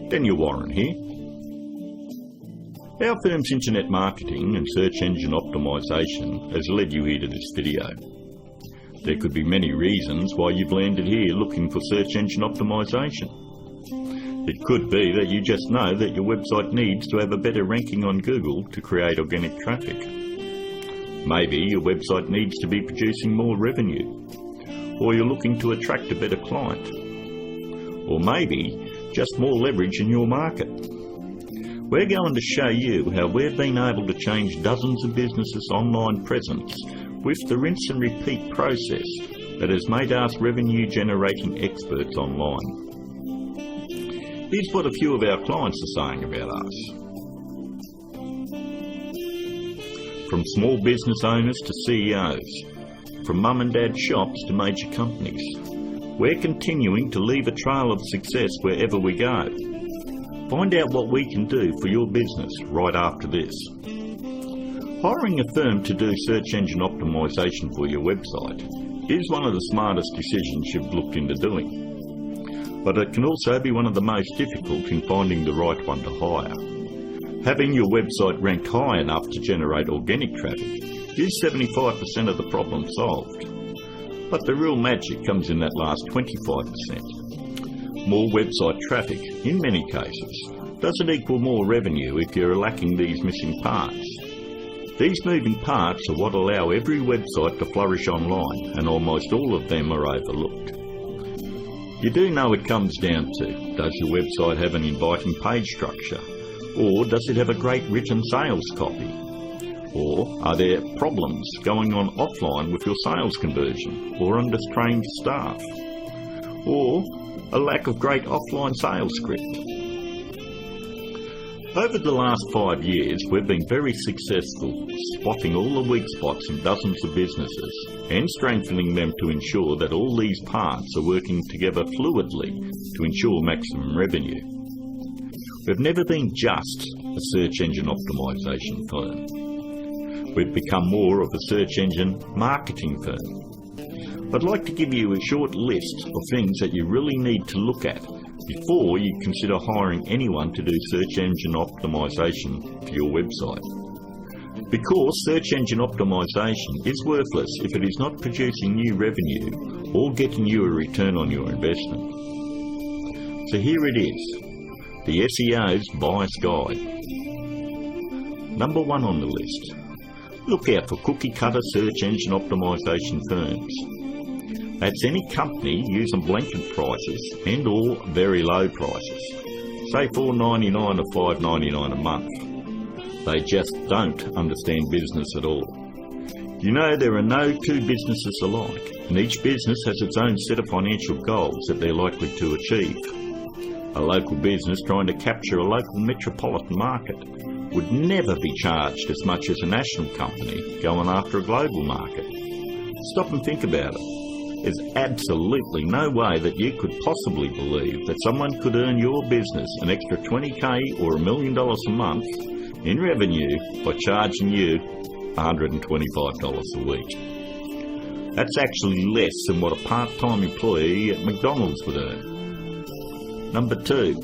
Daniel Warren here. Our firm's internet marketing and search engine optimization has led you here to this video. There could be many reasons why you've landed here looking for search engine optimization. It could be that you just know that your website needs to have a better ranking on Google to create organic traffic. Maybe your website needs to be producing more revenue, or you're looking to attract a better client, or maybe just more leverage in your market. We're going to show you how we've been able to change dozens of businesses' online presence with the rinse and repeat process that has made us revenue generating experts online. Here's what a few of our clients are saying about us. From small business owners to CEOs, from mum and dad shops to major companies, we're continuing to leave a trail of success wherever we go. Find out what we can do for your business right after this. Hiring a firm to do search engine optimization for your website is one of the smartest decisions you've looked into doing. But it can also be one of the most difficult in finding the right one to hire. Having your website ranked high enough to generate organic traffic is 75% of the problem solved. But the real magic comes in that last 25%. More website traffic, in many cases, doesn't equal more revenue if you're lacking these missing parts. These moving parts are what allow every website to flourish online, and almost all of them are overlooked. You do know it comes down to, does your website have an inviting page structure? Or does it have a great written sales copy? Or are there problems going on offline with your sales conversion or undertrained staff? Or a lack of great offline sales script? Over the last 5 years, we've been very successful spotting all the weak spots in dozens of businesses and strengthening them to ensure that all these parts are working together fluidly to ensure maximum revenue. We've never been just a search engine optimization firm. We've become more of a search engine marketing firm. I'd like to give you a short list of things that you really need to look at before you consider hiring anyone to do search engine optimization for your website. Because search engine optimization is worthless if it is not producing new revenue or getting you a return on your investment. So here it is, the SEO's Bias Guide. Number 1 on the list. Look out for cookie-cutter search engine optimization firms. That's any company using blanket prices and or very low prices, say $4.99 or $5.99 a month. They just don't understand business at all. You know, there are no two businesses alike, and each business has its own set of financial goals that they're likely to achieve. A local business trying to capture a local metropolitan market would never be charged as much as a national company going after a global market. Stop and think about it. There's absolutely no way that you could possibly believe that someone could earn your business an extra $20,000 or $1 million a month in revenue by charging you $125 a week. That's actually less than what a part-time employee at McDonald's would earn. Number 2,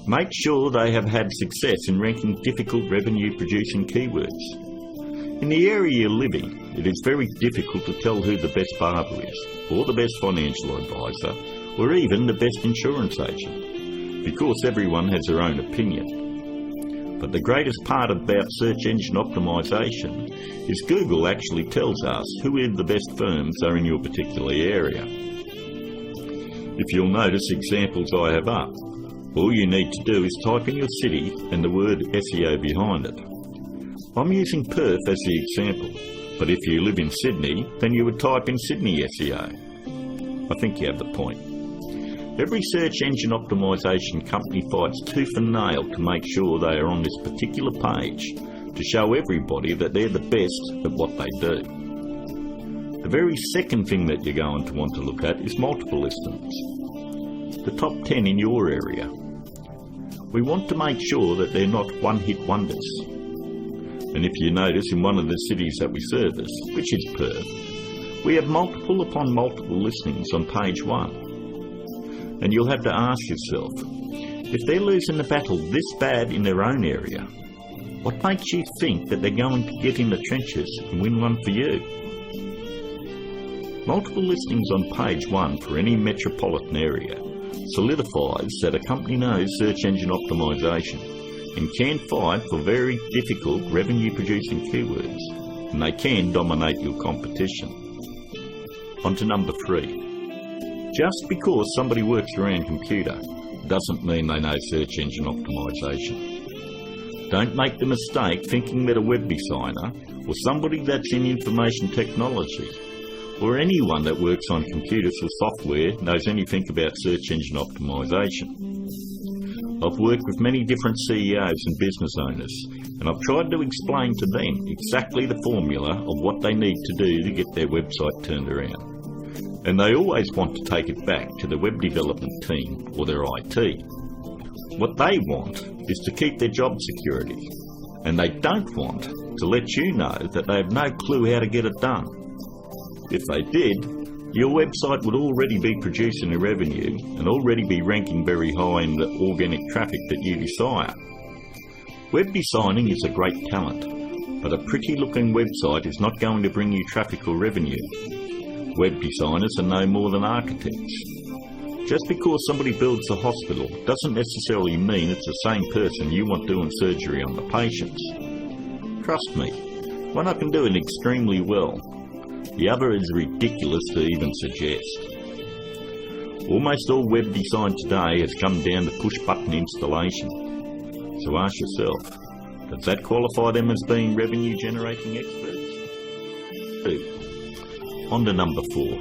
make sure they have had success in ranking difficult revenue-producing keywords. In the area you're living, it is very difficult to tell who the best barber is, or the best financial advisor, or even the best insurance agent, because everyone has their own opinion. But the greatest part about search engine optimization is Google actually tells us who the best firms are in your particular area. If you'll notice examples I have up, all you need to do is type in your city and the word SEO behind it. I'm using Perth as the example, but if you live in Sydney, then you would type in Sydney SEO. I think you have the point. Every search engine optimization company fights tooth and nail to make sure they are on this particular page to show everybody that they're the best at what they do. The very second thing that you're going to want to look at is multiple listings. The top 10 in your area. We want to make sure that they're not one-hit wonders. And if you notice in one of the cities that we service, which is Perth, we have multiple upon multiple listings on page 1. And you'll have to ask yourself, If they're losing the battle this bad in their own area, what makes you think that they're going to get in the trenches and win one for you? Multiple listings on page 1 for any metropolitan area solidifies that a company knows search engine optimization and can fight for very difficult revenue-producing keywords, and they can dominate your competition. On to number 3. Just because somebody works around computer doesn't mean they know search engine optimization. Don't make the mistake thinking that a web designer or somebody that's in information technology or anyone that works on computers or software knows anything about search engine optimization. I've worked with many different CEOs and business owners, and I've tried to explain to them exactly the formula of what they need to do to get their website turned around. And they always want to take it back to the web development team or their IT. What they want is to keep their job security, and they don't want to let you know that they have no clue how to get it done. If they did, your website would already be producing a revenue and already be ranking very high in the organic traffic that you desire. Web designing is a great talent, but a pretty looking website is not going to bring you traffic or revenue. Web designers are no more than architects. Just because somebody builds a hospital doesn't necessarily mean it's the same person you want doing surgery on the patients. Trust me, one I can do it extremely well. The other is ridiculous to even suggest. Almost all web design today has come down to push-button installation. So ask yourself, does that qualify them as being revenue-generating experts? 2. On to number 4.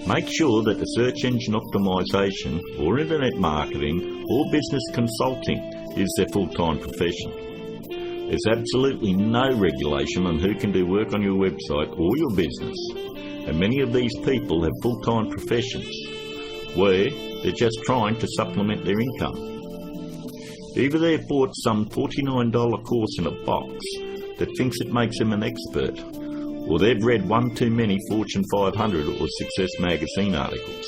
Make sure that the search engine optimization or internet marketing or business consulting is their full-time profession. There's absolutely no regulation on who can do work on your website or your business, and many of these people have full-time professions where they're just trying to supplement their income. Either they've bought some $49 course in a box that thinks it makes them an expert, or they've read one too many Fortune 500 or Success magazine articles.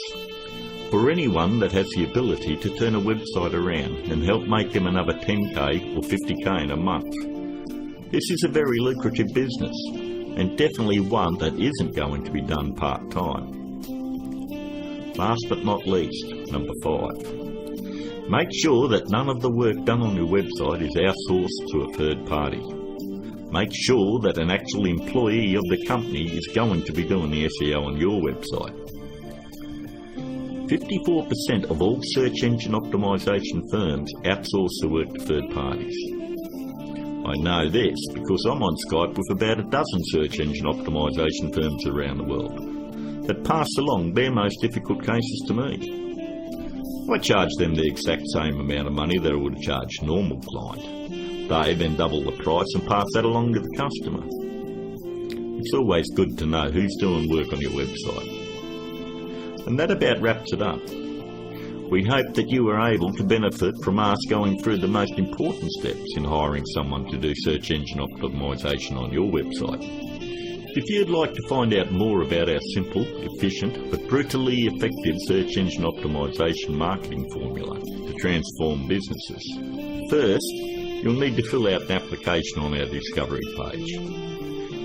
For anyone that has the ability to turn a website around and help make them another 10k or 50k in a month, this is a very lucrative business, and definitely one that isn't going to be done part-time. Last but not least, number 5. Make sure that none of the work done on your website is outsourced to a third party. Make sure that an actual employee of the company is going to be doing the SEO on your website. 54% of all search engine optimization firms outsource the work to third parties. I know this because I'm on Skype with about a dozen search engine optimization firms around the world that pass along their most difficult cases to me. I charge them the exact same amount of money that I would charge a normal client. They then double the price and pass that along to the customer. It's always good to know who's doing work on your website. And that about wraps it up. We hope that you were able to benefit from us going through the most important steps in hiring someone to do search engine optimization on your website. If you'd like to find out more about our simple, efficient, but brutally effective search engine optimization marketing formula to transform businesses, first, you'll need to fill out an application on our Discovery page.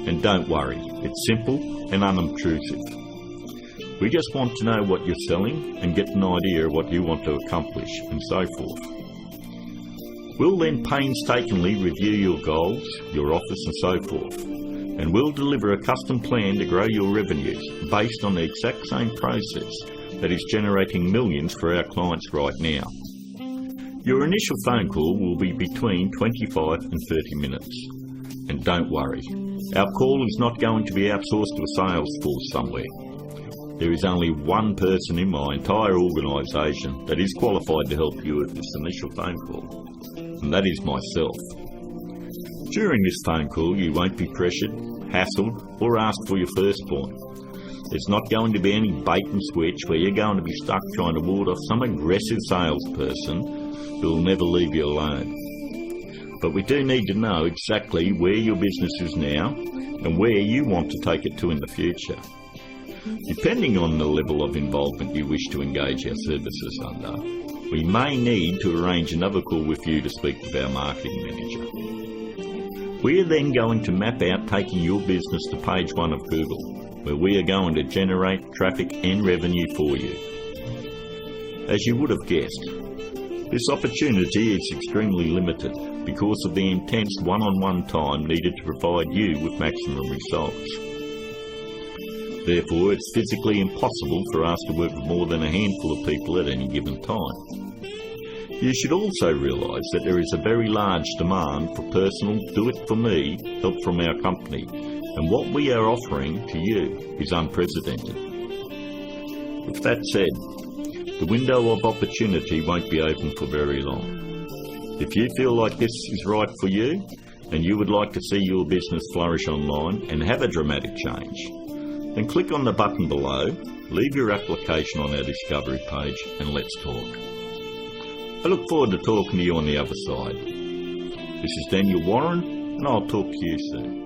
And don't worry, it's simple and unobtrusive. We just want to know what you're selling and get an idea of what you want to accomplish and so forth. We'll then painstakingly review your goals, your offers and so forth, and we'll deliver a custom plan to grow your revenues based on the exact same process that is generating millions for our clients right now. Your initial phone call will be between 25 and 30 minutes. And don't worry, our call is not going to be outsourced to a sales force somewhere. There is only one person in my entire organisation that is qualified to help you with this initial phone call, and that is myself. During this phone call, you won't be pressured, hassled, or asked for your firstborn. There's not going to be any bait and switch where you're going to be stuck trying to ward off some aggressive salesperson who will never leave you alone. But we do need to know exactly where your business is now and where you want to take it to in the future. Depending on the level of involvement you wish to engage our services under, we may need to arrange another call with you to speak with our marketing manager. We are then going to map out taking your business to page 1 of Google, where we are going to generate traffic and revenue for you. As you would have guessed, this opportunity is extremely limited because of the intense one-on-one time needed to provide you with maximum results. Therefore, it's physically impossible for us to work with more than a handful of people at any given time. You should also realise that there is a very large demand for personal do-it-for-me help from our company, and what we are offering to you is unprecedented. With that said, the window of opportunity won't be open for very long. If you feel like this is right for you, and you would like to see your business flourish online and have a dramatic change, then click on the button below, leave your application on our discovery page, and let's talk. I look forward to talking to you on the other side. This is Daniel Warren, and I'll talk to you soon.